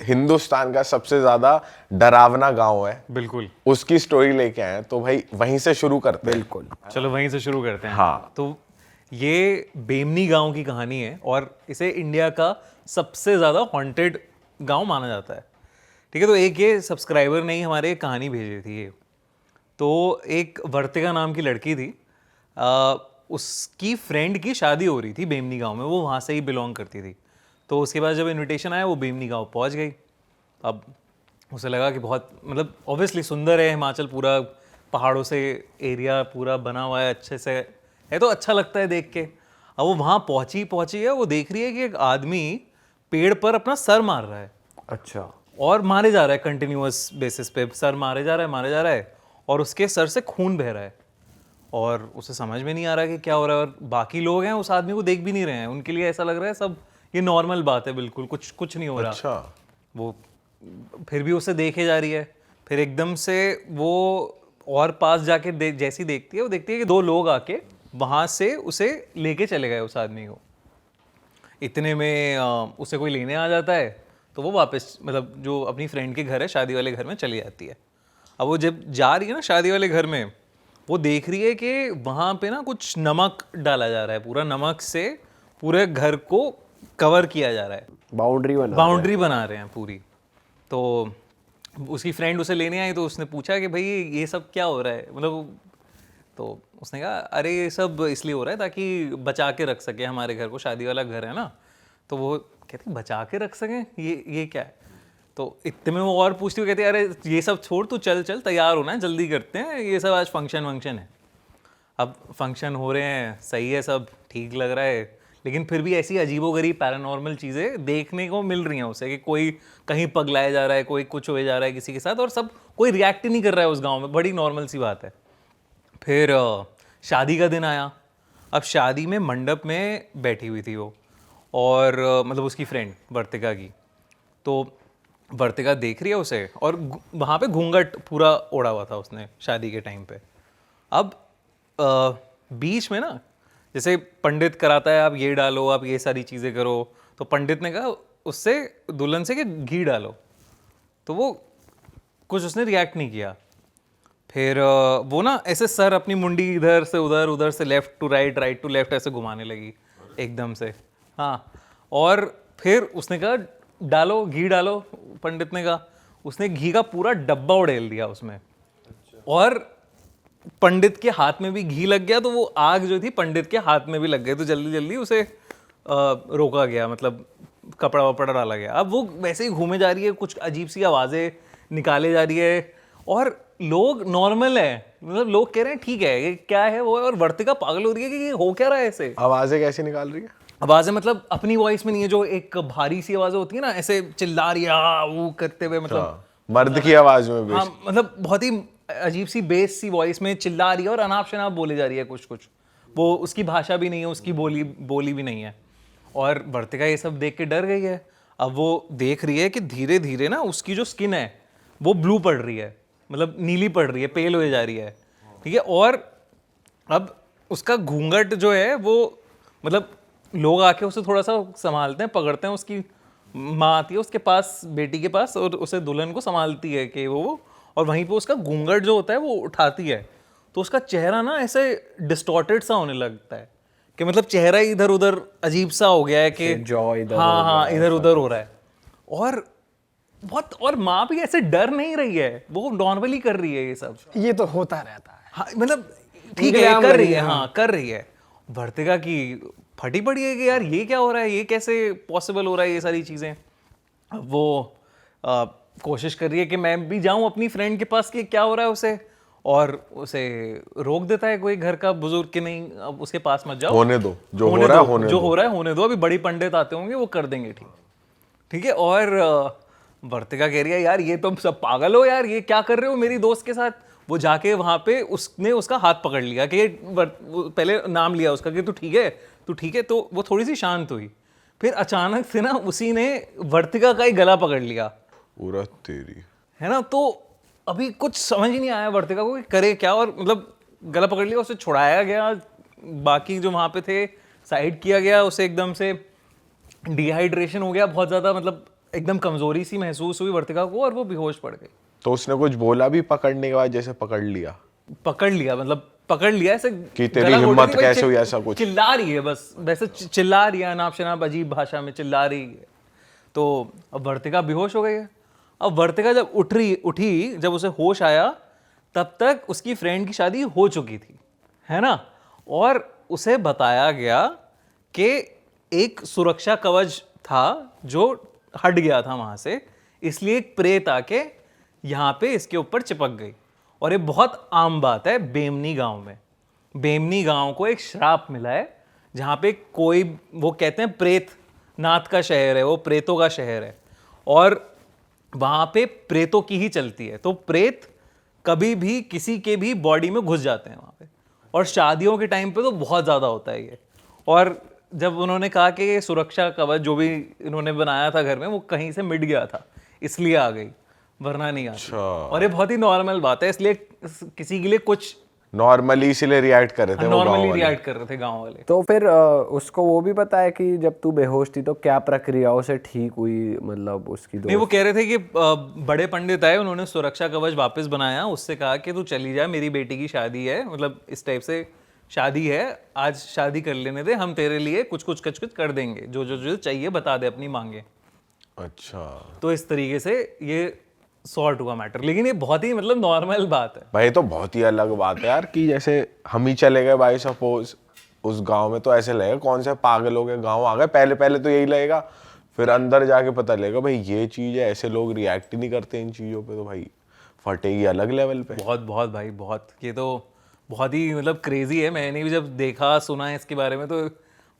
हिंदुस्तान का सबसे ज्यादा डरावना गांव है, बिल्कुल, उसकी स्टोरी लेके आए हैं, तो भाई वहीं से शुरू करते हैं। बिल्कुल। चलो वहीं से शुरू करते हैं। हाँ। तो ये बेमनी गांव की कहानी है और इसे इंडिया का सबसे ज़्यादा हॉन्टेड गांव माना जाता है। ठीक है, तो एक ये सब्सक्राइबर ने ही हमारे एक कहानी भेजी थी ये। तो एक वर्तिका नाम की लड़की थी, उसकी फ्रेंड की शादी हो रही थी बेमनी गांव में, वो वहाँ से ही बिलोंग करती थी। तो उसके बाद जब इनविटेशन आया वो बेमनी गांव पहुँच गई। अब उसे लगा कि बहुत मतलब ऑब्वियसली सुंदर है हिमाचल, पूरा पहाड़ों से एरिया पूरा बना हुआ है, अच्छे से है, तो अच्छा लगता है देख के। अब वो वहाँ पहुँची है, वो देख रही है कि एक आदमी पेड़ पर अपना सर मार रहा है। अच्छा। और मारे जा रहा है कंटिन्यूअस बेसिस पे, सर मारे जा रहा है और उसके सर से खून बह रहा है और उसे समझ में नहीं आ रहा कि क्या हो रहा है। और बाकी लोग हैं उस आदमी को देख भी नहीं रहे हैं, उनके लिए ऐसा लग रहा है सब ये नॉर्मल बात है, बिल्कुल कुछ नहीं हो रहा। अच्छा। वो फिर भी उसे देखे जा रही है। फिर एकदम से वो और पास जाके जैसी देखती है, वो देखती है कि दो लोग आके वहाँ से उसे लेके चले गए उस आदमी को। इतने में उसे कोई लेने आ जाता है, तो वो वापस मतलब जो अपनी फ्रेंड के घर है, शादी वाले घर में चली जाती है। अब वो जब जा रही है ना शादी वाले घर में, वो देख रही है कि वहाँ पे ना कुछ नमक डाला जा रहा है, पूरा नमक से पूरे घर को कवर किया जा रहा है, बाउंड्री बना रहे हैं पूरी। तो उसकी फ्रेंड उसे लेने आई, तो उसने पूछा कि भाई ये सब क्या हो रहा है, मतलब तो उसने कहा अरे ये सब इसलिए हो रहा है ताकि बचा के रख सके हमारे घर को, शादी वाला घर है ना। तो वो कहती बचा के रख सकें, ये क्या है। तो इतने में वो और पूछती हुई कहती है अरे ये सब छोड़, तू चल तैयार होना है, जल्दी करते हैं, ये सब आज फंक्शन वंक्शन है। अब फंक्शन हो रहे हैं, सही है, सब ठीक लग रहा है, लेकिन फिर भी ऐसी अजीबोगरीब पैरानॉर्मल चीज़ें देखने को मिल रही हैं उसे कि कोई कहीं पगलाया जा रहा है, कोई कुछ हो जा रहा है किसी के साथ, और सब कोई रिएक्ट नहीं कर रहा है उस गांव में, बड़ी नॉर्मल सी बात है। फिर शादी का दिन आया। अब शादी में मंडप में बैठी हुई थी वो, और मतलब उसकी फ्रेंड वर्तिका की। तो वर्तिका देख रही है उसे, और वहाँ पे घूंघट पूरा ओढ़ा हुआ था उसने शादी के टाइम पे। अब बीच में ना जैसे पंडित कराता है, आप ये डालो, आप ये सारी चीज़ें करो, तो पंडित ने कहा उससे दुल्हन से कि घी डालो, तो वो कुछ उसने रिएक्ट नहीं किया। फिर वो ना ऐसे सर अपनी मुंडी इधर से उधर, उधर से left to right, right to left ऐसे घुमाने लगी एकदम से। हाँ, और फिर उसने कहा डालो घी डालो, पंडित ने कहा, उसने घी का पूरा डब्बा उड़ेल दिया उसमें। और पंडित के हाथ में भी घी लग गया, तो वो आग जो थी पंडित के हाथ में भी लग गई, तो जल्दी जल्दी उसे रोका गया, मतलब कपड़ा वपड़ा डाला गया। अब वो वैसे ही घूमे जा रही है, कुछ अजीब सी आवाज़ें निकाले जा रही है, और लोग नॉर्मल है, मतलब लोग कह रहे हैं ठीक है ये क्या है वो है, और वर्तिका पागल हो रही है कि ये हो क्या रहा है ऐसे। आवाजें कैसे निकाल रही है? आवाज़ें मतलब अपनी वॉइस में नहीं है, जो एक भारी सी आवाज़ें होती है ना, ऐसे चिल्ला रही है वो करते हुए, मतलब मर्द की आवाज में हाँ, मतलब बहुत ही अजीब सी बेस सी वॉइस में चिल्ला रही है और अनाप शनाप बोले जा रही है कुछ। वो उसकी भाषा भी नहीं है, उसकी बोली भी नहीं है। और वर्तिका ये सब देख के डर गई है। अब वो देख रही है कि धीरे धीरे ना उसकी जो स्किन है वो ब्लू पड़ रही है, मतलब नीली पड़ रही है, पेल हो जा रही है। ठीक है, और अब उसका घूंघट जो है वो, मतलब लोग आके उसे थोड़ा सा संभालते हैं, पकड़ते हैं, उसकी माँ आती है उसके पास, बेटी के पास, और उसे दुल्हन को संभालती है कि वो, और वहीं पे उसका घूंघट जो होता है वो उठाती है, तो उसका चेहरा ना ऐसे डिस्टॉर्टेड सा होने लगता है, कि मतलब चेहरा इधर उधर अजीब सा हो गया है कि जॉ इधर हाँ इधर उधर हो रहा है। और बहुत, और माँ भी ऐसे डर नहीं रही है, वो नॉर्मली कर रही है ये सब। ये तो होता रहता है। हाँ, मतलब ठीक है कर रही है, हाँ कर रही है। वर्तिका की फटी पड़ी है कि यार ये क्या हो रहा है, ये कैसे पॉसिबल हो रहा है ये सारी चीज़ें। वो कोशिश कर रही है कि मैं भी जाऊं अपनी फ्रेंड के पास कि क्या हो रहा है उसे, और उसे रोक देता है कोई घर का बुजुर्ग कि नहीं अब उसके पास मत जाओ, होने दो, जो हो रहा है होने दो, अभी बड़ी पंडित आते होंगे वो कर देंगे ठीक है। और वर्तिका कह रही है यार ये तो सब पागल हो यार, ये क्या कर रहे हो मेरी दोस्त के साथ। वो जाके वहां पे उसने उसका हाथ पकड़ लिया कि पहले नाम लिया उसका कि तू ठीक है, तो वो थोड़ी सी शांत हुई। फिर अचानक से ना उसी ने वर्तिका का ही गला पकड़ लिया पूरा, तेरी है ना। तो अभी कुछ समझ ही नहीं आया वर्तिका को कि करे क्या, और मतलब गला पकड़ लिया, उसे छुड़ाया गया, बाकी जो वहां पे थे साइड किया गया, उसे एकदम से डिहाइड्रेशन हो गया बहुत ज़्यादा, मतलब एकदम कमजोरी सी महसूस हुई वर्तिका को और वो बेहोश पड़ गई। तो उसने कुछ बोला भी पकड़ने के बाद, जैसे पकड़ लिया पकड़ लिया मतलब पकड़ लिया ऐसे कि तेरी गला घोट हिम्मत रही, भाई कैसे हुई, ऐसा कुछ? चिल्ला रही है बस, वैसे चिल्ला रही है अनाप शनाप अजीब भाषा में चिल्ला रही है। तो अब वर्तिका बेहोश हो गई है। अब वर्तिका जब उठी जब उसे होश आया तब तक उसकी फ्रेंड की शादी हो चुकी थी, है ना। और उसे बताया गया कि एक सुरक्षा कवच था जो हट गया था वहां से, इसलिए एक प्रेत आके यहाँ पे इसके ऊपर चिपक गई। और ये बहुत आम बात है बेमनी गांव में। बेमनी गांव को एक श्राप मिला है जहाँ पे कोई, वो कहते हैं प्रेत नाथ का शहर है, वो प्रेतों का शहर है और वहाँ पे प्रेतों की ही चलती है। तो प्रेत कभी भी किसी के भी बॉडी में घुस जाते हैं वहाँ पे, और शादियों के टाइम पे तो बहुत ज़्यादा होता है ये। और जब उन्होंने कहा कि ये सुरक्षा कवच जो भी इन्होंने बनाया था घर में वो कहीं से मिट गया था इसलिए आ गई, वरना नहीं आती। और ये बहुत ही नॉर्मल बात है, इसलिए किसी के लिए कुछ नॉर्मली इसलिए रिएक्ट कर रहे थे वो गाँव नॉर्मली वाले। रिएक्ट कर रहे थे गांव वाले। तो फिर उसको वो भी पता है कि जब तू बेहोश थी तो क्या प्रक्रियाओं से ठीक हुई, मतलब उसकी नहीं, वो कह रहे थे कि बड़े पंडित आए, उन्होंने सुरक्षा कवच वापस बनाया, उससे कहा कि तू चली जा, मेरी बेटी की शादी है, मतलब इस टाइप से शादी है, आज शादी कर लेने दे, हम तेरे लिए कुछ कुछ कर देंगे, जो जो जो चाहिए बता दे, अपनी मांगे। अच्छा तो इस तरीके से ये सॉर्ट हुआ मैटर। लेकिन ये बहुत ही मतलब नॉर्मल बात है भाई, तो बहुत ही अलग बात है यार कि जैसे हम ही चले गए बाई सपोज उस गांव में, तो ऐसे लगेगा कौन से पागलों के गांव आ गए। पहले पहले तो यही लगेगा, फिर अंदर जाके पता लगेगा भाई ये चीज है, ऐसे लोग रिएक्ट ही नहीं करते इन चीजों पे, तो भाई फटेगी अलग लेवल पे। बहुत बहुत भाई बहुत, ये तो बहुत ही मतलब क्रेजी है। मैंने भी जब देखा सुना है इसके बारे में तो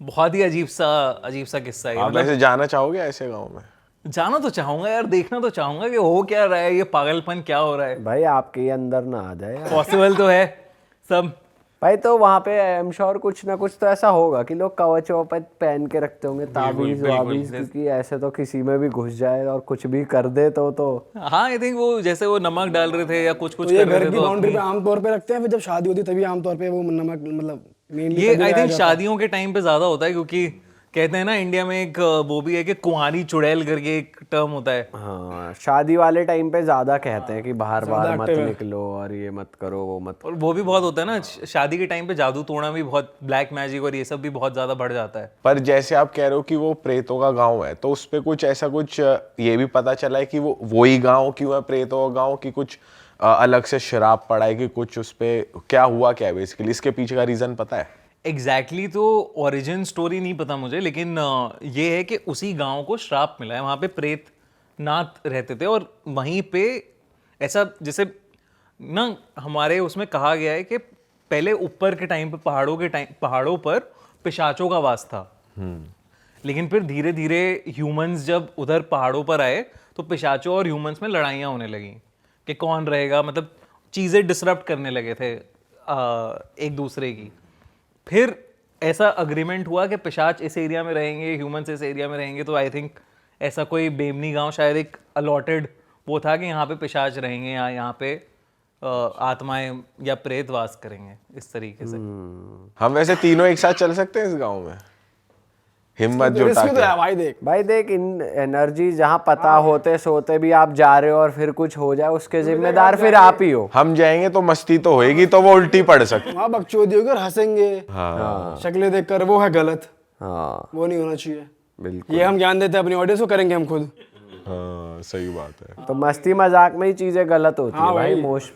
बहुत ही अजीब सा किस्सा है। आप ऐसे जाना चाहोगे ऐसे गाँव में? जाना तो चाहूंगा यार, देखना तो चाहूंगा कि हो क्या रहा है, ये पागलपन क्या हो रहा है। भाई आपके ही अंदर ना आ जाए यार। पॉसिबल तो है सब। भाई तो वहाँ पे आई एम श्योर कुछ ना कुछ तो ऐसा होगा कि लोग कवच ववच पहन के रखते होंगे, ताबीज वाबीज, क्योंकि ऐसे तो किसी में भी घुस जाए और कुछ भी कर दे तो हाँ, आई थिंक वो जैसे वो नमक डाल रहे थे या कुछ तो ये कर रहे घर थे की तो बाउंड्री पे आमतौर पे रखते हैं, फिर जब शादी होती है तभी आमतौर पे वो नमक मतलब मेनली ये आई थिंक शादियों के टाइम पे ज्यादा होता है, क्योंकि कहते हैं ना इंडिया में एक वो भी है कि कुंवारी चुड़ैल करके एक टर्म होता है। हाँ, शादी वाले टाइम पे ज्यादा कहते हैं कि बाहर बाहर मत निकलो और ये मत करो वो मत। और वो भी बहुत होता है ना शादी के टाइम पे, जादू टोना भी बहुत, ब्लैक मैजिक और ये सब भी बहुत ज्यादा बढ़ जाता है। पर जैसे आप कह रहे हो कि वो प्रेतों का गांव है, तो उस पे कुछ ऐसा कुछ ये भी पता चला है कि वो वही गांव क्यों है प्रेतों का गांव, कि कुछ अलग से शराब पड़ा है कि कुछ, उस पे क्या हुआ क्या है बेसिकली, इसके पीछे का रीजन पता है? एग्जैक्टली तो ओरिजिन स्टोरी नहीं पता मुझे, लेकिन ये है कि उसी गांव को श्राप मिला है। वहाँ पे प्रेत नाथ रहते थे और वहीं पे ऐसा जैसे ना हमारे उसमें कहा गया है कि पहले ऊपर के टाइम पे पहाड़ों पर पिशाचों का वास था, लेकिन फिर धीरे धीरे ह्यूमंस जब उधर पहाड़ों पर आए तो पिशाचों और ह्यूमंस में लड़ाइयाँ होने लगी कि कौन रहेगा, मतलब चीज़ें डिसरप्ट करने लगे थे एक दूसरे की। फिर ऐसा अग्रीमेंट हुआ कि पिशाच इस एरिया में रहेंगे, ह्यूमंस इस एरिया में रहेंगे। तो आई थिंक ऐसा कोई बेमनी गांव शायद एक अलॉटेड वो था कि यहाँ पे पिशाच रहेंगे या यहाँ पे आत्माएं या प्रेत वास करेंगे, इस तरीके से। हम वैसे तीनों एक साथ चल सकते हैं इस गांव में? हिम्मत जुटा रिस्क तो के। है भाई देख इन एनर्जी जहाँ पता होते सोते भी आप जा रहे हो और फिर कुछ हो जाए उसके जिम्मेदार फिर आप ही हो। हम जाएंगे तो मस्ती तो होएगी, तो वो उल्टी पड़ सकती। वहाँ बकचोदी होगी और हंसेंगे, शक्लें देखकर, वो है गलत, हाँ वो नहीं होना चाहिए। बिल्कुल, ये हम ज्ञान देते हैं अपनी ऑडियंस को, करेंगे हम खुद। हाँ सही बात है। तो मस्ती मजाक में ही चीजें गलत होती है भाई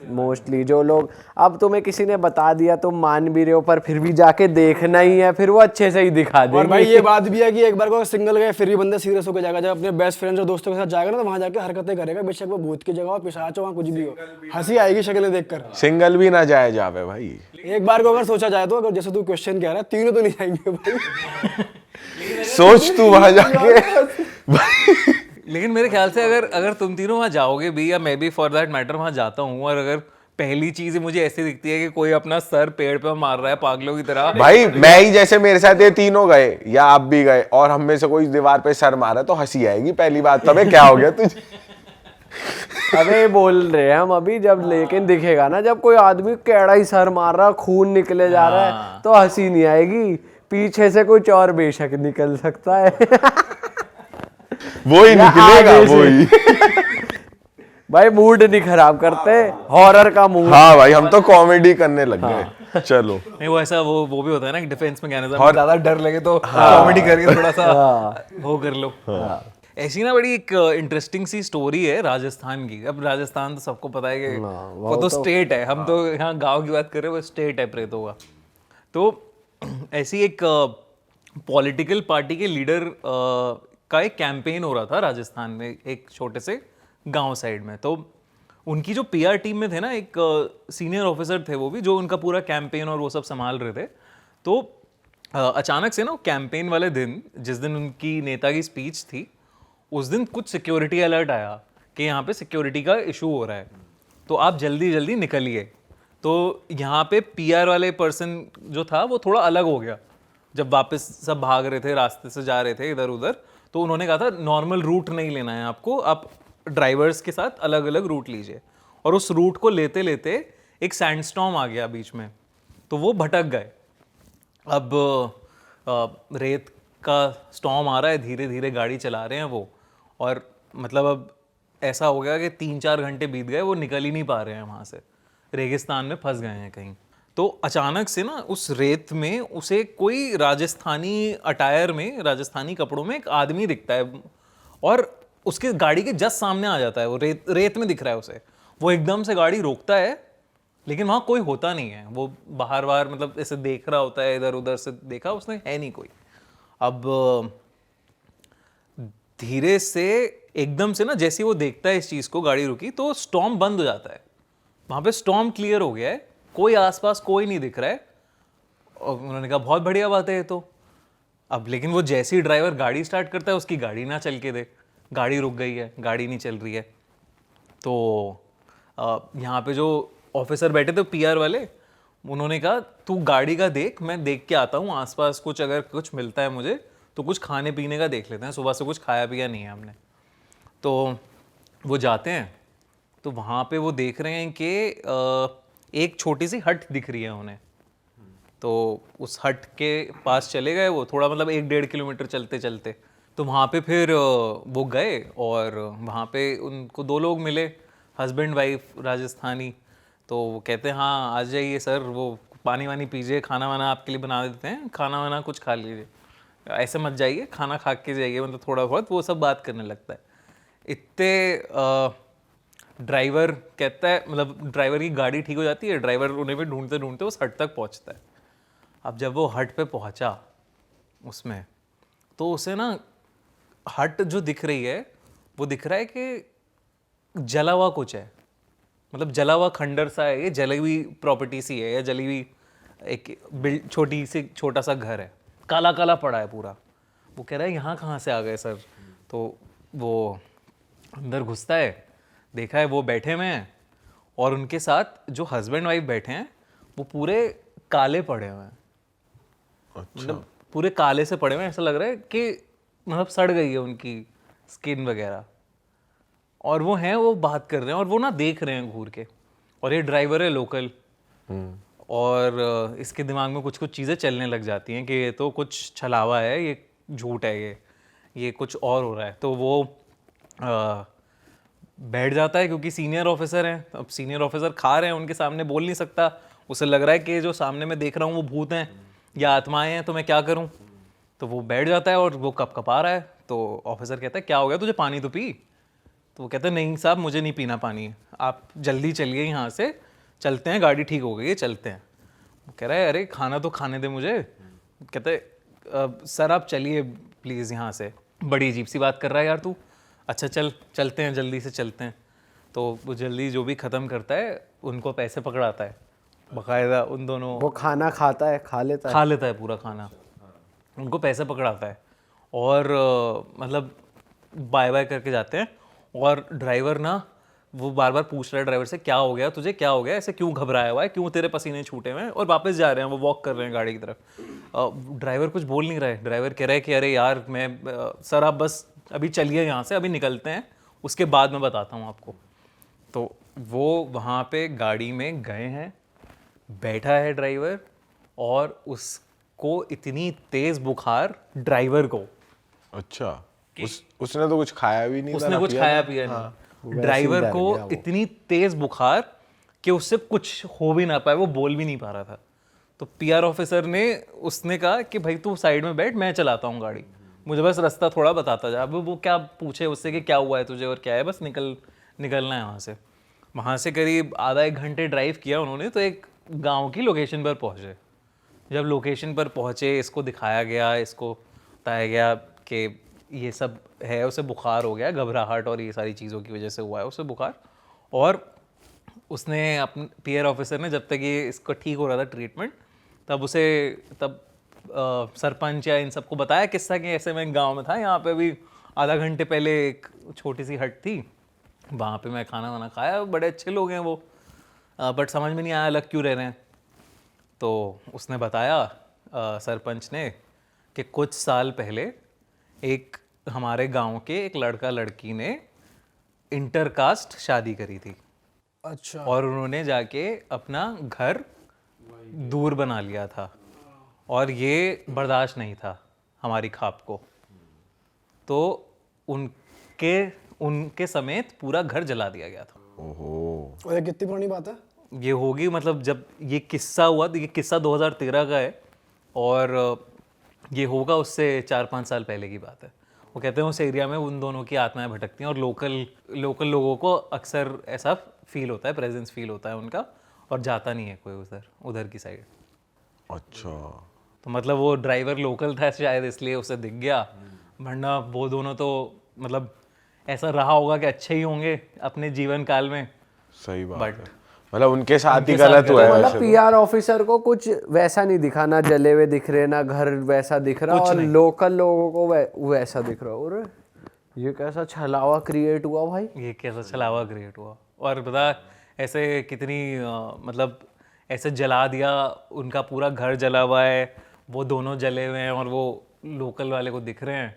मोस्टली। जो लोग, अब तुम्हें किसी ने बता दिया तुम मान भी रहे हो पर फिर भी जाके देखना ही है, फिर वो अच्छे से ही दिखा और देंगे। भाई ये बात भी है कि एक बार को सिंगल गए फिर भी बंदा सीरियस होकर जाएगा। जब अपने बेस्ट फ्रेंड्स और दोस्तों के साथ जाएगा ना तो वहाँ जाके हरकतें करेगा, बेशक वो भूत की जगह हो, पिशाच हो, वहाँ कुछ भी हो, हंसी आएगी शक्लें देखकर। सिंगल भी ना जाए जावे भाई। एक बार को अगर सोचा जाए तो, अगर जैसे तू क्वेश्चन कह रहा है, तीनों तो नहीं जाएंगे भाई। सोच तू वहां जाके। लेकिन मेरे ख्याल से अगर तुम तीनों वहाँ जाओगे भी, या मैं भी फॉर दैट मैटर वहाँ जाता हूँ, और अगर पहली चीज मुझे ऐसी दिखती है कि कोई अपना सर पेड़ पे मार रहा है पागलों की तरह, भाई मैं ही, जैसे मेरे साथ ये तीनों गए या आप भी गए और हम में से कोई दीवार पे सर मारा तो हंसी आएगी पहली बात। तो क्या हो गया तुझे? अबे बोल रहे हैं हम अभी, जब लेकिन दिखेगा ना जब कोई आदमी कैड़ा ही सर मार रहा, खून निकले जा रहा है, तो हंसी नहीं आएगी, पीछे से कुछ और बेशक निकल सकता है। वो ही या निकलेगा, आगे से। वो ही। भाई मूड नहीं खराब करते, हॉरर का मूड। हाँ भाई, हम तो कॉमेडी करने लग गए। चलो, नहीं वो ऐसा वो भी होता है ना कि डिफेंस मैकेनिज्म, और- ज्यादा डर लगे तो कॉमेडी करके थोड़ा सा वो कर लो। ऐसी ना बड़ी एक इंटरेस्टिंग सी स्टोरी है राजस्थान की। अब राजस्थान तो सबको पता है कि वो तो स्टेट है, हम तो यहाँ गांव की बात कर रहे हैं, वो स्टेट है प्रेतों का। तो ऐसी एक पॉलिटिकल पार्टी के लीडर का एक कैंपेन हो रहा था राजस्थान में, एक छोटे से गांव साइड में। तो उनकी जो पीआर टीम में थे ना, एक सीनियर ऑफिसर थे वो भी, जो उनका पूरा कैंपेन और वो सब संभाल रहे थे। तो अचानक से ना कैंपेन वाले दिन, जिस दिन उनकी नेता की स्पीच थी, उस दिन कुछ सिक्योरिटी अलर्ट आया कि यहाँ पे सिक्योरिटी का इशू हो रहा है, तो आप जल्दी जल्दी निकलिए। तो यहाँ पे पीआर वाले पर्सन जो था वो थोड़ा अलग हो गया। जब वापस सब भाग रहे थे, रास्ते से जा रहे थे इधर उधर, तो उन्होंने कहा था नॉर्मल रूट नहीं लेना है आपको, आप ड्राइवर्स के साथ अलग अलग रूट लीजिए। और उस रूट को लेते लेते एक सैंडस्टॉर्म आ गया बीच में, तो वो भटक गए। अब रेत का स्टॉर्म आ रहा है, धीरे धीरे गाड़ी चला रहे हैं वो, और मतलब अब ऐसा हो गया कि 3-4 घंटे बीत गए, वो निकल ही नहीं पा रहे हैं वहाँ से, रेगिस्तान में फंस गए हैं कहीं। तो अचानक से ना उस रेत में उसे कोई राजस्थानी अटायर में, राजस्थानी कपड़ों में एक आदमी दिखता है, और उसके गाड़ी के जस्ट सामने आ जाता है। वो रेत में दिख रहा है उसे। वो एकदम से गाड़ी रोकता है, लेकिन वहाँ कोई होता नहीं है। वो बाहर बाहर मतलब ऐसे देख रहा होता है, इधर उधर से देखा उसने, है नहीं कोई। अब धीरे से एकदम से ना जैसे वो देखता है इस चीज़ को, गाड़ी रुकी, तो स्टॉर्म बंद हो जाता है। वहाँ पे स्टॉर्म क्लियर हो गया है, कोई आसपास कोई नहीं दिख रहा है। और उन्होंने कहा बहुत बढ़िया बात है ये तो। अब लेकिन वो जैसे ही ड्राइवर गाड़ी स्टार्ट करता है, उसकी गाड़ी ना चल के दे, गाड़ी रुक गई है, गाड़ी नहीं चल रही है। तो यहाँ पे जो ऑफिसर बैठे थे पीआर वाले, उन्होंने कहा तू गाड़ी का देख, मैं देख के आता हूँ आसपास कुछ, अगर कुछ मिलता है मुझे तो कुछ खाने पीने का देख लेते हैं, सुबह से कुछ खाया पिया नहीं है हमने। तो वो जाते हैं, तो वहाँ पे वो देख रहे हैं कि एक छोटी सी हट दिख रही है उन्हें। तो उस हट के पास चले गए वो, थोड़ा मतलब 1-1.5 किलोमीटर चलते चलते। तो वहाँ पे फिर वो गए, और वहाँ पे उनको 2 लोग मिले, हस्बैंड वाइफ राजस्थानी। तो वो कहते हैं हाँ आ जाइए सर, वो पानी वानी पीजिए, खाना वाना आपके लिए बना देते हैं, खाना वाना कुछ खा लीजिए, ऐसे मत जाइए, खाना खा के जाइए, मतलब थोड़ा बहुत वो सब बात करने लगता है। इतने ड्राइवर कहता है, मतलब ड्राइवर की गाड़ी ठीक हो जाती है, ड्राइवर उन्हें भी ढूंढते ढूंढते उस हट तक पहुँचता है। अब जब वो हट पे पहुँचा उसमें, तो उसे ना हट जो दिख रही है, वो दिख रहा है कि जला हुआ कुछ है, मतलब जला हुआ खंडर सा है, ये जली हुई प्रॉपर्टी सी है, या जली हुई एक छोटा सा घर है, काला काला पड़ा है पूरा। वो कह रहा है यहाँ कहाँ से आ गए सर? तो वो अंदर घुसता है, देखा है वो बैठे हुए हैं, और उनके साथ जो हस्बैंड वाइफ बैठे हैं वो पूरे काले पड़े हुए हैं। मतलब पूरे काले से पड़े हुए हैं, ऐसा लग रहा है कि मतलब सड़ गई है उनकी स्किन वगैरह। और वो हैं, वो बात कर रहे हैं, और वो ना देख रहे हैं घूर के। और ये ड्राइवर है लोकल, और इसके दिमाग में कुछ कुछ चीज़ें चलने लग जाती हैं कि ये तो कुछ छलावा है, ये झूठ है, ये कुछ और हो रहा है। तो वो बैठ जाता है, क्योंकि सीनियर ऑफिसर हैं। अब सीनियर ऑफिसर खा रहे हैं, उनके सामने बोल नहीं सकता। उसे लग रहा है कि जो सामने मैं देख रहा हूँ वो भूत हैं या आत्माएं हैं, तो मैं क्या करूँ। तो वो बैठ जाता है, और वो कपकपा रहा है। तो ऑफिसर कहता है क्या हो गया तुझे, पानी तो पी। तो वो कहता है नहीं साहब, मुझे नहीं पीना पानी, आप जल्दी चलिए यहाँ से, चलते हैं, गाड़ी ठीक हो गई है, चलते हैं। वो कह रहा है अरे खाना तो खाने दे मुझे। कहते सर आप चलिए प्लीज़ यहाँ से, बड़ी अजीब सी बात कर रहा है यार तू। अच्छा चलते हैं, जल्दी से चलते हैं। तो वो जल्दी जो भी ख़त्म करता है, उनको पैसे पकड़ाता है बाकायदा उन दोनों। वो खाना खाता है, खा लेता है पूरा खाना, उनको पैसे पकड़ाता है, और मतलब बाय बाय करके जाते हैं। और ड्राइवर ना वो बार बार पूछ रहा है ड्राइवर से क्या हो गया तुझे, क्या हो गया, ऐसे क्यों घबराया हुआ है, क्यों तेरे पसीने छूटे हुए हैं। और वापस जा रहे हैं, वो वॉक कर रहे हैं गाड़ी की तरफ। ड्राइवर कुछ बोल नहीं रहा है। ड्राइवर कह रहा है कि अरे यार मैं सर आप बस अभी चलिए यहाँ से, अभी निकलते हैं, उसके बाद मैं बताता हूँ आपको। तो वो वहाँ पे गाड़ी में गए हैं, बैठा है ड्राइवर, और उसको इतनी तेज़ बुखार ड्राइवर को, अच्छा, उसने तो कुछ खाया भी नहीं था, उसने ना कुछ पिया खाया था। पिया नहीं। ड्राइवर को इतनी तेज बुखार कि उससे कुछ हो भी ना पाए, वो बोल भी नहीं पा रहा था। तो पीआर ऑफिसर ने उसने कहा कि भाई तू साइड में बैठ, मैं चलाता हूँ गाड़ी, मुझे बस रास्ता थोड़ा बताता जा। अब वो क्या पूछे उससे कि क्या हुआ है तुझे और क्या है, बस निकलना है वहाँ से। वहाँ से करीब आधा एक घंटे ड्राइव किया उन्होंने, तो एक गांव की लोकेशन पर पहुँचे। जब लोकेशन पर पहुँचे, इसको दिखाया गया, इसको बताया गया कि ये सब है, उसे बुखार हो गया, घबराहट और ये सारी चीज़ों की वजह से हुआ है उसे बुखार। और उसने अपने पीआर ऑफिसर ने, जब तक ये इसको ठीक हो रहा था ट्रीटमेंट, तब सरपंच या इन सबको बताया किस्सा कि ऐसे मैं गांव में था, यहाँ पे अभी आधा घंटे पहले एक छोटी सी हट थी, वहाँ पे मैं खाना वाना खाया, बड़े अच्छे लोग हैं वो, बट समझ में नहीं आया अलग क्यों रह रहे हैं। तो उसने बताया सरपंच ने कि कुछ साल पहले एक हमारे गांव के एक लड़का लड़की ने इंटरकास्ट शादी करी थी, अच्छा। और उन्होंने जाके अपना घर दूर बना लिया था, और ये बर्दाश्त नहीं था हमारी खाप को, तो उनके समेत पूरा घर जला दिया गया था। ओहो। और ये कितनी पुरानी बात है? ये होगी, मतलब जब ये किस्सा हुआ तो ये किस्सा 2013 का है, और ये होगा उससे 4-5 साल पहले की बात है। वो कहते हैं उस एरिया में उन दोनों की आत्माएं भटकती हैं, और लोकल लोगों को अक्सर ऐसा फील होता है, प्रेजेंस फील होता है उनका, और जाता नहीं है कोई उधर की साइड। अच्छा। तो मतलब वो ड्राइवर लोकल था शायद, इसलिए उसे दिख गया, वरना वो दोनों तो मतलब ऐसा रहा होगा कि अच्छे ही होंगे अपने जीवन काल में। सही बात But- है, मतलब उनके साथ ही उनके साथ गलत हुआ है मतलब वैसे तो। पीआर ऑफिसर को कुछ वैसा नहीं दिखा, ना जले हुए दिख रहे, ना घर वैसा दिख रहा, और लोकल लोगों को वैसा दिख रहा। और ये कैसा छलावा क्रिएट हुआ भाई। ये कैसा छलावा क्रिएट हुआ, और पता ऐसे कितनी मतलब ऐसे जला दिया, उनका पूरा घर जला हुआ है, वो दोनों जले हुए हैं, और वो लोकल वाले को दिख रहे हैं,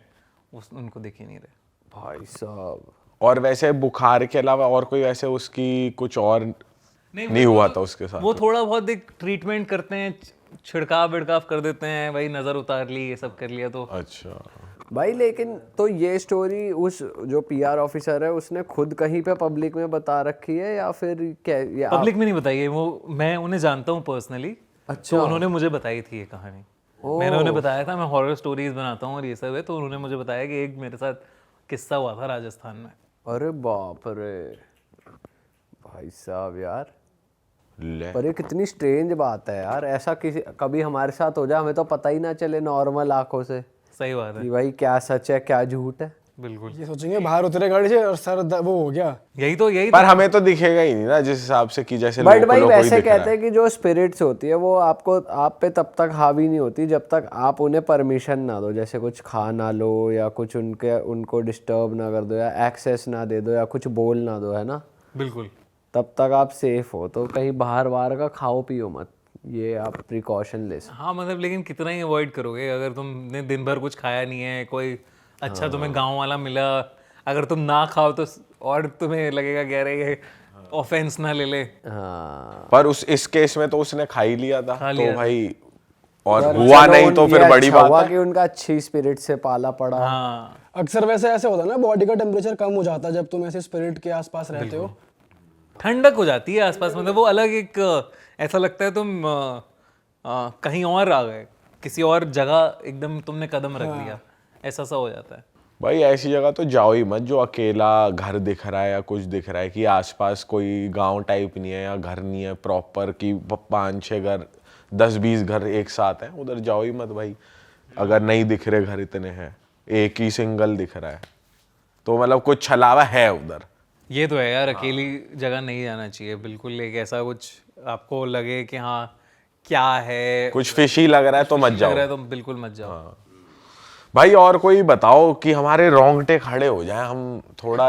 उनको दिख ही नहीं रहे। भाई साहब। और वैसे बुखार के अलावा और कोई वैसे उसकी कुछ और नहीं हुआ था उसके साथ? वो थोड़ा बहुत एक ट्रीटमेंट करते हैं, छिड़काव विड़काव कर देते हैं, भाई नज़र उतार ली, ये सब कर लिया तो। अच्छा भाई लेकिन तो ये स्टोरी उस जो पीआर ऑफिसर है उसने खुद कहीं पे पब्लिक में बता रखी है, या फिर क्या ये पब्लिक में नहीं बताई है वो, मैं उन्हें जानता हूँ पर्सनली। अच्छा। तो उन्होंने मुझे बताई थी ये कहानी, मैंने उन्हें बताया था मैं हॉरर स्टोरीज बनाता हूँ और ये सब है, तो उन्होंने मुझे बताया कि एक मेरे साथ किस्सा हुआ था राजस्थान में। अरे बाप रे भाई साहब यार, ले। पर ये कितनी स्ट्रेंज बात है यार, ऐसा किसी कभी हमारे साथ हो जाए, हमें तो पता ही ना चले नॉर्मल आंखों से सही बात है, कि भाई क्या सच है क्या झूठ है। बिल्कुल। ये सोचेंगे बाहर उतरे गाड़ी से और सर वो हो गया। यही पर हमें तो दिखेगा ही नहीं ना जिस हिसाब से कि जैसे बट भाई लोगों को ही वैसे दिख रहा कहते है। हैं कि जो स्पिरिट्स होती है वो आप पे तब तक हावी नहीं होती जब तक आप उन्हें परमिशन ना दो, जैसे कुछ खा ना लो, या कुछ उनको डिस्टर्ब ना कर दो, या एक्सेस ना दे दो, या कुछ बोल ना दो, है ना, बिल्कुल। तब तक आप सेफ हो। तो कहीं बाहर का खाओ पियो मत, ये आप प्रिकॉशन ले सकते। हाँ मतलब लेकिन कितना ही अवॉइड करोगे, अगर तुमने दिन भर कुछ खाया नहीं है, कोई अच्छा तुम्हें गांव वाला मिला, अगर तुम ना खाओ तो और तुम्हें लगेगा कह रहे ये ऑफेंस ना ले ले। हाँ पर इस केस में तो उसने खा ही लिया था, लिया तो था। भाई और पर हुआ चलो नहीं तो ये फिर बड़ी अच्छा हुआ बात है। कि उनका अच्छी स्पिरिट से पाला पड़ा। हाँ अक्सर वैसे ऐसे होता है ना, बॉडी का टेम्परेचर कम हो जाता है जब तुम ऐसे स्पिरिट के आसपास रहते हो। ठंडक हो जाती है आसपास, मतलब वो अलग एक ऐसा लगता है तुम कहीं और आ गए, किसी और जगह एकदम तुमने कदम रख दिया, ऐसा सा हो जाता है। भाई ऐसी जगह तो जाओ ही मत जो अकेला घर दिख रहा है या कुछ दिख रहा है कि आसपास कोई गांव टाइप नहीं है या घर नहीं है प्रॉपर कि 5-6 घर 10-20 घर एक साथ हैं, उधर जाओ ही मत भाई। अगर नहीं दिख रहे घर इतने हैं, एक ही सिंगल दिख रहा है तो मतलब कुछ छलावा है उधर। ये तो है यार, अकेली जगह नहीं जाना चाहिए बिल्कुल। एक ऐसा कुछ आपको लगे कि हाँ क्या है, कुछ फिशी लग रहा है तो मत लग जाओ रहा है तो बिल्कुल मत जाओ। भाई। और कोई बताओ कि हमारे रोंगटे खड़े हो जाए, हम थोड़ा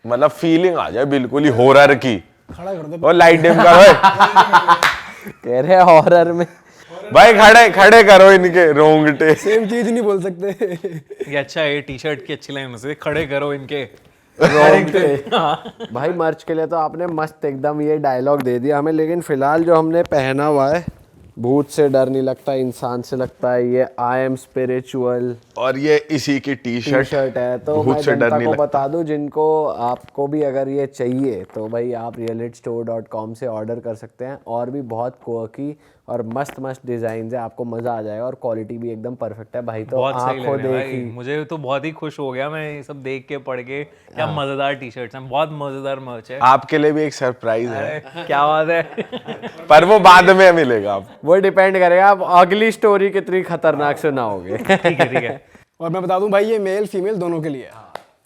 मतलब फीलिंग आ जाए बिल्कुल ही हॉरर की। खड़ा कर दो और लाइट डिम करो कह रहे हैं हॉरर में। भाई, खड़े करो इनके रोंगटे। सेम चीज नहीं बोल सकते। ये अच्छा है, टी शर्ट की अच्छी लाइन से खड़े करो इनके रोंगटे। भाई मर्च के लिए तो आपने मस्त एकदम ये डायलॉग दे दिया हमें, लेकिन फिलहाल जो हमने पहना हुआ है भूत से डर नहीं लगता, इंसान से लगता है। ये आई एम स्पिरिचुअल और ये इसी की टी शर्ट शर्ट है। तो भूत मैं से डर जनता नहीं को लगता। बता दूं, जिनको आपको भी अगर ये चाहिए तो भाई आप realitstore.com से ऑर्डर कर सकते हैं। और भी बहुत क्वर्की और मस्त मस्त डिजाइन है, आपको मजा आ जाएगा। और क्वालिटी भी एकदम परफेक्ट है भाई, तो बहुत सही आंखों लग रहा है देखी। भाई, मुझे तो बहुत ही खुश हो गया मैं ये सब देख के पढ़ के। क्या मजेदार टी शर्ट्स हैं, बहुत मजेदार मर्च है। आपके लिए भी एक सरप्राइज है, क्या बात है। पर वो बाद में मिलेगा आप। वो डिपेंड करेगा आप अगली स्टोरी कितनी खतरनाक सुनाओगे। ठीक है ठीक है। और मैं बता दूं भाई, ये मेल फीमेल दोनों के लिए है।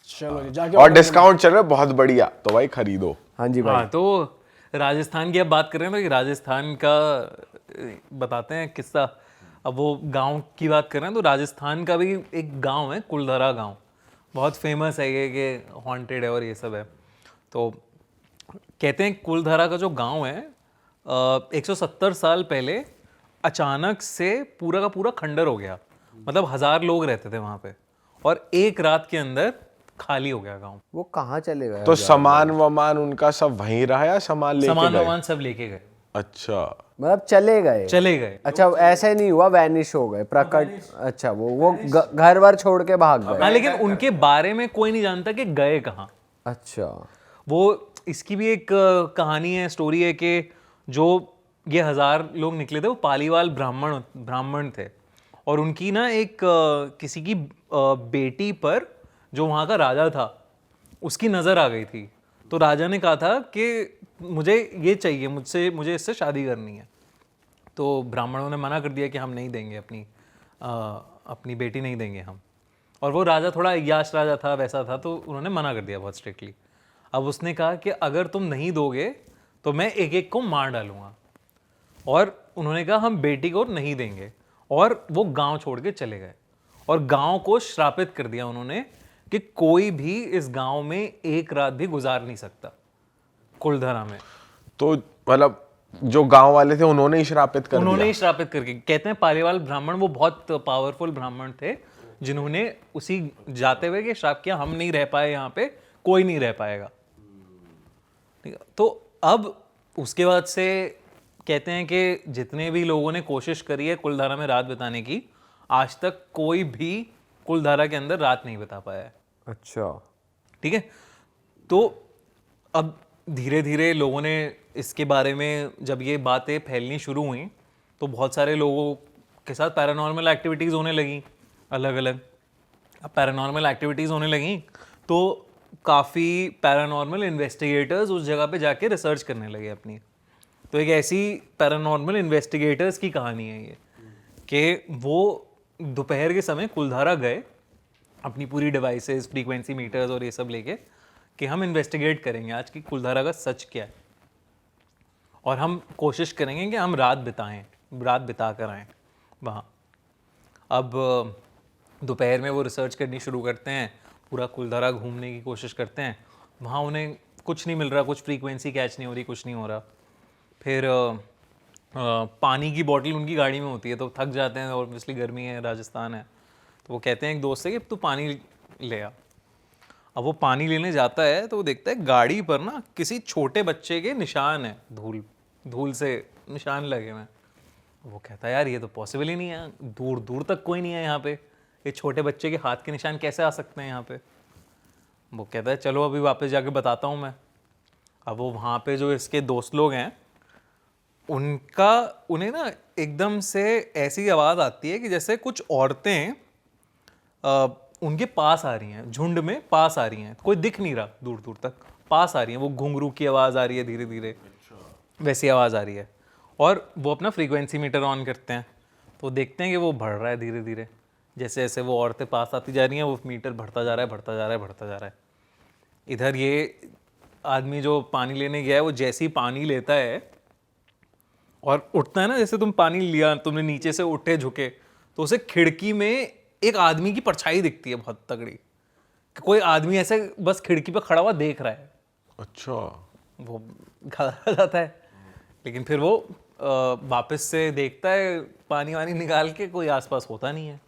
चलो जी, जाके और डिस्काउंट चल रहा है बहुत बढ़िया, तो भाई खरीदो। हाँ जी भाई। हाँ, तो राजस्थान की अब बात कर रहे हैं तो राजस्थान का बताते हैं किस्सा। अब वो गांव की बात कर रहे हैं तो राजस्थान का भी एक गांव है कुलधरा गांव, बहुत फेमस है ये कि हॉन्टेड है और ये सब है। तो कहते हैं कुलधरा का जो गांव है 170 साल पहले अचानक से पूरा का पूरा खंडर हो गया। मतलब 1000 लोग रहते थे वहां पे और एक रात के अंदर खाली हो गया गांव। वो कहाँ चले गए? तो सामान वमान उनका सब वहीं रहा या सामान लेके सामान गए? वामान सब लेके गए, अच्छा, मतलब चले गए? चले गए। अच्छा, ऐसे नहीं हुआ वैनिश हो गए प्रकट? अच्छा, वो घर वर छोड़ के भाग गए? हाँ, लेकिन उनके बारे में कोई नहीं जानता कि गए कहाँ। अच्छा। वो इसकी भी एक कहानी है, स्टोरी है कि जो ये 1000 लोग निकले थे वो पालीवाल ब्राह्मण थे और उनकी ना एक किसी की बेटी पर जो वहाँ का राजा था उसकी नज़र आ गई थी। तो राजा ने कहा था कि मुझे ये चाहिए, मुझे इससे शादी करनी है। तो ब्राह्मणों ने मना कर दिया कि हम नहीं देंगे, अपनी बेटी नहीं देंगे हम। और वो राजा थोड़ा यश राजा था, वैसा था, तो उन्होंने मना कर दिया बहुत स्ट्रिक्टली। अब उसने कहा कि अगर तुम नहीं दोगे तो मैं एक एक को मार डालूंगा। और उन्होंने कहा हम बेटी को नहीं देंगे, और वो गांव छोड़ के चले गए और गांव को श्रापित कर दिया उन्होंने कि कोई भी इस गांव में एक रात भी गुजार नहीं सकता, कुलधरा में। तो मतलब जो गांव वाले थे उन्होंने ही श्रापित कर उन्होंने दिया। ही श्रापित करके, कहते हैं पालीवाल ब्राह्मण वो बहुत पावरफुल ब्राह्मण थे जिन्होंने उसी जाते हुए कि श्राप किया हम नहीं रह पाए यहाँ पे, कोई नहीं रह पाएगा। ठीक है, तो अब उसके बाद से कहते हैं कि जितने भी लोगों ने कोशिश करी है कुलधारा में रात बिताने की, आज तक कोई भी कुलधारा के अंदर रात नहीं बिता पाया है। अच्छा। ठीक है, तो अब धीरे धीरे लोगों ने इसके बारे में जब ये बातें फैलनी शुरू हुई तो बहुत सारे लोगों के साथ पैरानॉर्मल एक्टिविटीज़ होने लगी अलग अलग। अब पैरानॉर्मल एक्टिविटीज़ होने लगी तो काफ़ी पैरानॉर्मल इन्वेस्टिगेटर्स उस जगह पे जाके रिसर्च करने लगे अपनी। तो एक ऐसी पैरानॉर्मल इन्वेस्टिगेटर्स की कहानी है ये कि वो दोपहर के समय कुलधारा गए अपनी पूरी डिवाइसेस, फ्रीक्वेंसी मीटर्स और ये सब लेके कि हम इन्वेस्टिगेट करेंगे आज की कुलधारा का सच क्या है और हम कोशिश करेंगे कि हम रात बिता कर आएँ वहाँ। अब दोपहर में वो रिसर्च करनी शुरू करते हैं, पूरा कुलधारा घूमने की कोशिश करते हैं। वहाँ उन्हें कुछ नहीं मिल रहा, कुछ फ्रीक्वेंसी कैच नहीं हो रही, कुछ नहीं हो रहा। फिर पानी की बोतल उनकी गाड़ी में होती है तो थक जाते हैं, और ऑब्वियसली गर्मी है, राजस्थान है, तो वो कहते हैं एक दोस्त से कि तू पानी ले आ। अब वो पानी लेने जाता है तो वो देखता है गाड़ी पर ना किसी छोटे बच्चे के निशान है, धूल से निशान लगे हुए हैं। वो कहता है यार ये तो पॉसिबल ही नहीं है, दूर दूर तक कोई नहीं है यहाँ पे, ये छोटे बच्चे के हाथ के निशान कैसे आ सकते हैं यहाँ पे। वो कहता है चलो अभी वापस जाके बताता हूँ मैं। अब वो वहाँ पे जो इसके दोस्त लोग हैं उन्हें ना एकदम से ऐसी आवाज़ आती है कि जैसे कुछ औरतें उनके पास आ रही हैं, झुंड में पास आ रही हैं, कोई दिख नहीं रहा, दूर दूर तक पास आ रही हैं। वो घुंघरू की आवाज़ आ रही है, धीरे धीरे वैसी आवाज़ आ रही है। और वो अपना फ्रीक्वेंसी मीटर ऑन करते हैं तो देखते हैं कि वो बढ़ रहा है धीरे धीरे, जैसे जैसे वो औरतें पास आती जा रही हैं वो मीटर बढ़ता जा रहा है, बढ़ता जा रहा है, बढ़ता जा रहा है। इधर ये आदमी जो पानी लेने गया है वो जैसे ही पानी लेता है और उठता है ना, जैसे तुम पानी लिया, तुमने नीचे से उठे झुके तो उसे खिड़की में एक आदमी की परछाई दिखती है बहुत तगड़ी, कि कोई आदमी ऐसे बस खिड़की पे खड़ा हुआ देख रहा है। अच्छा। वो घबरा जाता है, लेकिन फिर वो वापस से देखता है पानी वानी निकाल के, कोई आसपास होता नहीं है।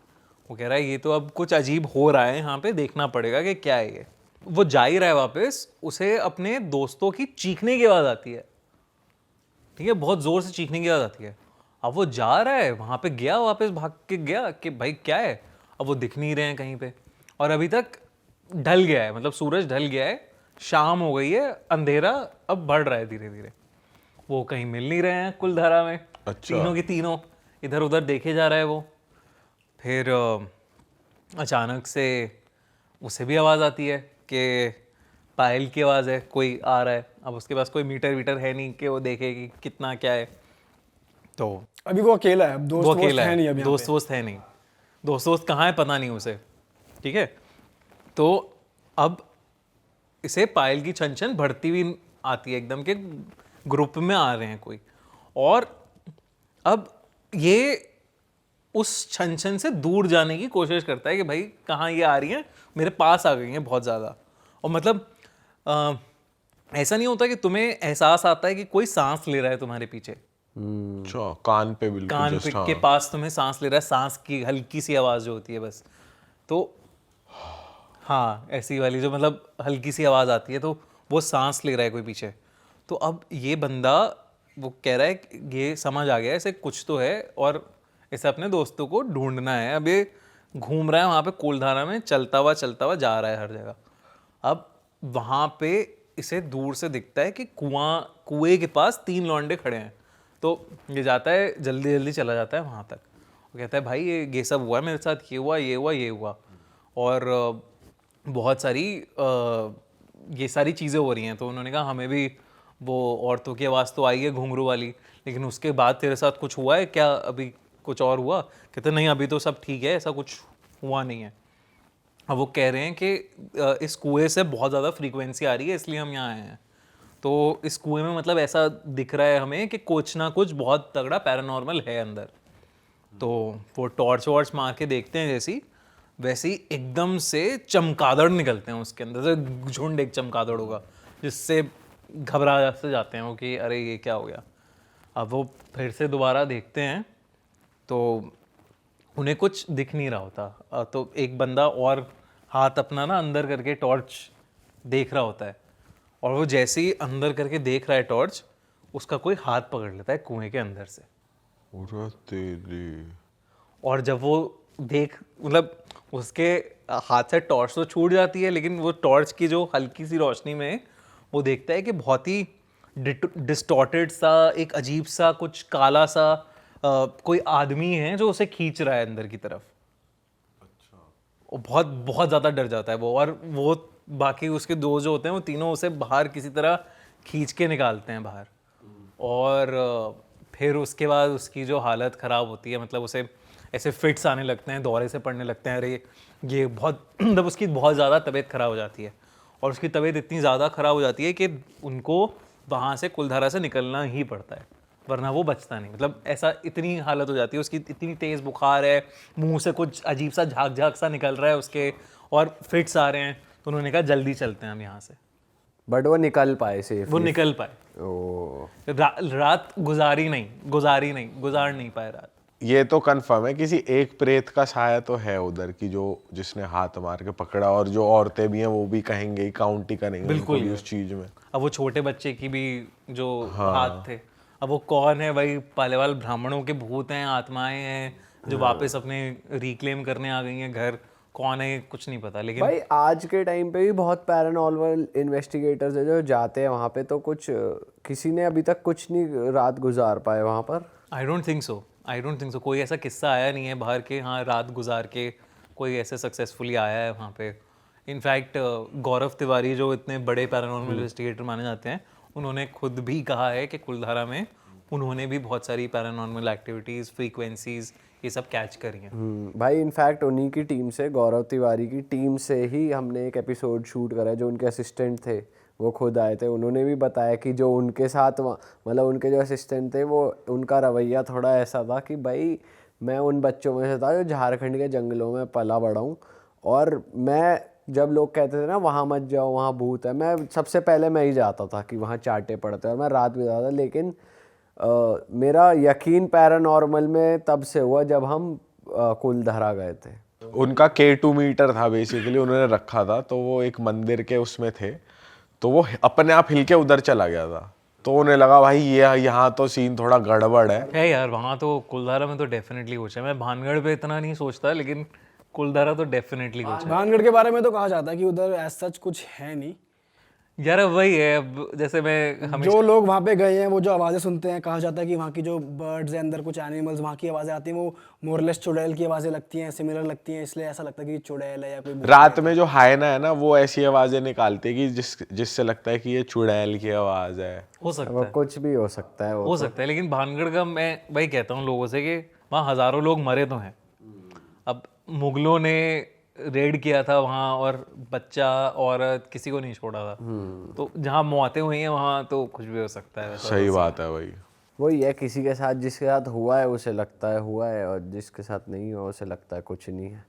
वो कह रहा है ये तो अब कुछ अजीब हो रहा है यहाँ पे, देखना पड़ेगा कि क्या है ये। वो जा ही रहा है वापस, उसे अपने दोस्तों की चीखने की आवाज़ आती है। ठीक है, बहुत ज़ोर से चीखने की आवाज़ आती है। अब वो जा रहा है वहां पे, गया वापस भाग के गया कि भाई क्या है, अब वो दिख नहीं रहे हैं कहीं पे, और अभी तक ढल गया है, मतलब सूरज ढल गया है, शाम हो गई है, अंधेरा अब बढ़ रहा है धीरे धीरे। वो कहीं मिल नहीं रहे हैं कुलधारा में। अच्छा। तीनों के तीनों इधर उधर देखे जा रहा है वो। फिर अचानक से उसे भी आवाज़ आती है कि पायल की आवाज़ है, कोई आ रहा है। अब उसके पास कोई मीटर वीटर है नहीं कि वो देखे कि कितना क्या है, तो अभी वो अकेला है, वो दोस्त वोस्त अकेला है नहीं है, अभी यहाँ दोस्त वोस्त है नहीं, दोस्त वोस्त कहाँ है पता नहीं उसे, ठीक है। तो अब इसे पायल की छन छन बढ़ती हुई आती है एकदम, के ग्रुप में आ रहे हैं कोई, और अब ये उस छन छन से दूर जाने की कोशिश करता है कि भाई कहाँ ये आ रही हैं, मेरे पास आ गई हैं बहुत ज़्यादा। और मतलब ऐसा नहीं होता कि तुम्हें एहसास आता है कि कोई सांस ले रहा है तुम्हारे पीछे, अच्छा, कान पे बिल्कुल कान just, के हाँ। पास तुम्हें सांस ले रहा है, सांस की हल्की सी आवाज़ जो होती है बस, तो हाँ ऐसी वाली जो मतलब हल्की सी आवाज़ आती है, तो वो सांस ले रहा है कोई पीछे। तो अब ये बंदा वो कह रहा है कि ये समझ आ गया है इसे कुछ तो है, और इसे अपने दोस्तों को ढूंढना है। अब ये घूम रहा है वहाँ पे कुलधारा में, चलता हुआ जा रहा है हर जगह। अब वहाँ पे इसे दूर से दिखता है कि कुएं के पास 3 लौंडे खड़े हैं। तो ये जाता है, जल्दी जल्दी चला जाता है वहाँ तक। वो कहता है भाई ये सब हुआ मेरे साथ, ये हुआ ये हुआ ये हुआ, और बहुत सारी ये सारी चीज़ें हो रही हैं। तो उन्होंने कहा हमें भी वो औरतों की आवाज़ तो आई है घुंघरू वाली, लेकिन उसके बाद तेरे साथ कुछ हुआ है क्या, अभी कुछ और हुआ? कहते नहीं अभी तो सब ठीक है, ऐसा कुछ हुआ नहीं है। अब वो कह रहे हैं कि इस कुएं से बहुत ज़्यादा फ्रीक्वेंसी आ रही है, इसलिए हम यहाँ आए हैं। तो इस कुएं में मतलब ऐसा दिख रहा है हमें कि कुछ ना कुछ बहुत तगड़ा पैरानॉर्मल है अंदर। तो वो टॉर्च वॉर्च मार के देखते हैं, जैसी वैसे ही एकदम से चमगादड़ निकलते हैं उसके अंदर से, झुंड एक चमगादड़ होगा, जिससे घबरा से जाते हैं वो कि अरे ये क्या हो गया। अब वो फिर से दोबारा देखते हैं तो उन्हें कुछ दिख नहीं रहा होता। तो एक बंदा और हाथ अपना ना अंदर करके टॉर्च देख रहा होता है, और वो जैसे ही अंदर करके देख रहा है टॉर्च, उसका कोई हाथ पकड़ लेता है कुएं के अंदर से। अरे तेरी। और जब वो देख मतलब उसके हाथ से टॉर्च तो छूट जाती है, लेकिन वो टॉर्च की जो हल्की सी रोशनी में वो देखता है कि बहुत ही डिस्टॉर्टेड सा, एक अजीब सा, कुछ काला सा कोई आदमी है जो उसे खींच रहा है अंदर की तरफ। वो बहुत बहुत ज़्यादा डर जाता है वो, और वो बाकी उसके दो जो होते हैं वो तीनों उसे बाहर किसी तरह खींच के निकालते हैं बाहर। और फिर उसके बाद उसकी जो हालत ख़राब होती है, मतलब उसे ऐसे फिट्स आने लगते हैं, दौरे से पड़ने लगते हैं, अरे ये बहुत मतलब उसकी बहुत ज़्यादा तबीयत ख़राब हो जाती है। और उसकी तबीयत इतनी ज़्यादा ख़राब हो जाती है कि उनको वहाँ से कुलधारा से निकलना ही पड़ता है, वरना वो बचता नहीं। मतलब ऐसा इतनी हालत हो जाती है उसकी, इतनी तेज़ बुखार है, मुंह से कुछ अजीब सा झाग झाग सा निकल रहा है उसके, और फिट्स आ रहे हैं। तो उन्होंने कहा जल्दी चलते हैं हम यहाँ से। बट वो निकल पाए सेफ? वो निकल पाए, ओ, रात गुजार नहीं पाए रात। ये तो कंफर्म है किसी एक प्रेत का साया तो है उधर की, जो जिसने हाथ मार के पकड़ा, और जो औरतें भी हैं वो भी कहेंगे ही, काउंट ही करेंगे बिल्कुल उनको भी उस चीज में। अब वो छोटे बच्चे की भी जो हाथ थे, अब वो कौन है भाई? पालेवाल ब्राह्मणों के भूत हैं, आत्माएं हैं जो वापस अपने रिक्लेम करने आ गई हैं घर। कौन है कुछ नहीं पता, लेकिन भाई आज के टाइम पे भी बहुत पैरानॉर्मल इन्वेस्टिगेटर्स है जो जाते हैं वहाँ पे, तो कुछ किसी ने अभी तक कुछ नहीं रात गुजार पाए वहाँ पर। आई डोंट थिंक सो कोई ऐसा किस्सा आया नहीं है बाहर के, हाँ रात गुजार के कोई ऐसे सक्सेसफुली आया है वहाँ पे। इनफैक्ट गौरव तिवारी जो इतने बड़े पैरानॉर्मल इन्वेस्टिगेटर माने जाते हैं, उन्होंने खुद भी कहा है कि कुलधारा में उन्होंने भी बहुत सारी पैरानॉर्मल एक्टिविटीज़, फ्रीक्वेंसीज ये सब कैच करी हैं। भाई इनफैक्ट उन्हीं की टीम से, गौरव तिवारी की टीम से ही हमने एक एपिसोड शूट करा है। जो उनके असिस्टेंट थे वो खुद आए थे, उन्होंने भी बताया कि जो उनके साथ मतलब उनके जो असिस्टेंट थे वो, उनका रवैया थोड़ा ऐसा था कि भाई मैं उन बच्चों में से था जो झारखंड के जंगलों में पला बड़ा हूँ, और मैं जब लोग कहते थे ना वहाँ मत जाओ वहाँ भूत है, मैं सबसे पहले मैं ही जाता था कि वहाँ चाटे पड़ते हैं, और मैं रात भी जाता था। लेकिन मेरा यकीन पैरानॉर्मल में तब से हुआ जब हम कुलधारा गए थे। उनका K2 मीटर था बेसिकली, उन्होंने रखा था, तो वो एक मंदिर के उसमें थे, तो वो अपने आप हिल के उधर चला गया था। तो उन्हें लगा भाई ये यहाँ तो सीन थोड़ा गड़बड़ है। यार वहाँ तो कुलधारा में तो डेफिनेटली कुछ है। मैं भानगढ़ पे इतना नहीं सोचता, लेकिन कुलधारा तो डेफिनेटली कुछ है। भानगढ़ के बारे में तो कहा जाता है कि उधर एज सच कुछ है नहीं। यार अब वही है, अब जैसे मैं हमेशा जो लोग वहाँ पे गए हैं वो जो आवाज़ें सुनते हैं, कहा जाता है कि वहाँ की जो बर्ड्स हैं, अंदर कुछ एनिमल्स, वहाँ की आवाज़ें आती हैं वो मोरलेस चुड़ैल की आवाज़ें लगती हैं, सिमिलर लगती हैं, इसलिए ऐसा लगता है कि चुड़ैल है या कोई भूत रात में जो हायना है ना वो ऐसी आवाजें निकालती है कि जिससे लगता है कि ये चुड़ैल की आवाज है। हो सकता वो है, कुछ भी हो सकता है वो। हो सकता है। लेकिन भानगढ़ का मैं वही कहता हूँ लोगों से कि वहाँ हजारों लोग मरे तो हैं। अब मुगलों ने रेड किया था वहाँ और बच्चा औरत किसी को नहीं छोड़ा था। तो जहाँ मौतें हुई हैं वहाँ तो कुछ भी हो सकता है वैसा। सही बात है भाई। वही है, किसी के साथ जिसके साथ हुआ है उसे लगता है हुआ है, और जिसके साथ नहीं हुआ उसे लगता है कुछ नहीं है।